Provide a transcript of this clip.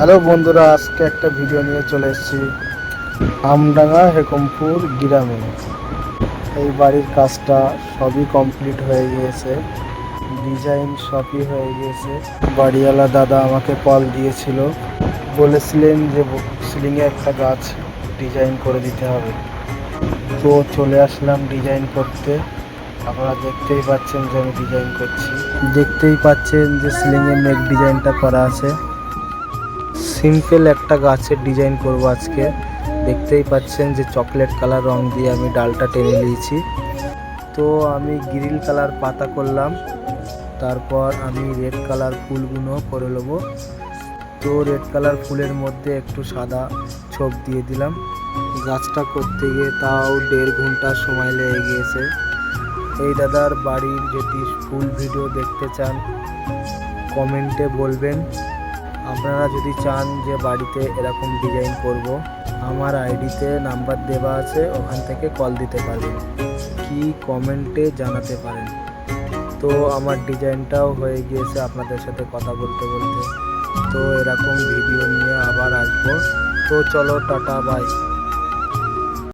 Hello বন্ধুরা, আজকে একটা ভিডিও নিয়ে চলে এসেছি আমডাঙ্গা হেকমপুর গ্রামে। এই বাড়ির কাজটা সবই কমপ্লিট হয়ে গিয়েছে, ডিজাইন সবই হয়ে গিয়েছে। বাড়িওয়ালা দাদা আমাকে কল দিয়েছিল, বলেছিলেন যে সিলিংয়ে একটা গাছ ডিজাইন করে দিতে হবে। তো চলে আসলাম ডিজাইন করতে। আপনারা দেখতেই পাচ্ছেন যে আমি ডিজাইন করছি। দেখতেই পাচ্ছেন যে সিলিংয়ে নেক ডিজাইনটা করা আছে। সিম্পল একটা গাছের ডিজাইন করব আজকে। দেখতেই পাচ্ছেন যে চকলেট কালার রং দিয়ে আমি ডালটা টেনে নিয়েছি। তো আমি গ্রিল কালার পাতা করলাম, তারপর আমি রেড কালার ফুলগুলো করে নেবো। তো রেড কালার ফুলের মধ্যে একটু সাদা ছোপ দিয়ে দিলাম। গাছটা করতে গিয়ে তাও 1.5 ঘন্টা সময় লেগে গিয়েছে। এই দাদার বাড়ির যদি ফুল ভিডিও দেখতে চান কমেন্টে বলবেন। আপনারা যদি চান যে বাড়িতে এরকম ডিজাইন করব, আমার আইডিতে নাম্বার দেওয়া আছে, ওখান থেকে কল দিতে পারবেন, কি কমেন্টে জানাতে পারেন। তো আমার ডিজাইনটাও হয়ে গিয়েছে আপনাদের সাথে কথা বলতে বলতে। তো এরকম ভিডিও নিয়ে আবার আসবো। তো চলো, টাটা, বাই।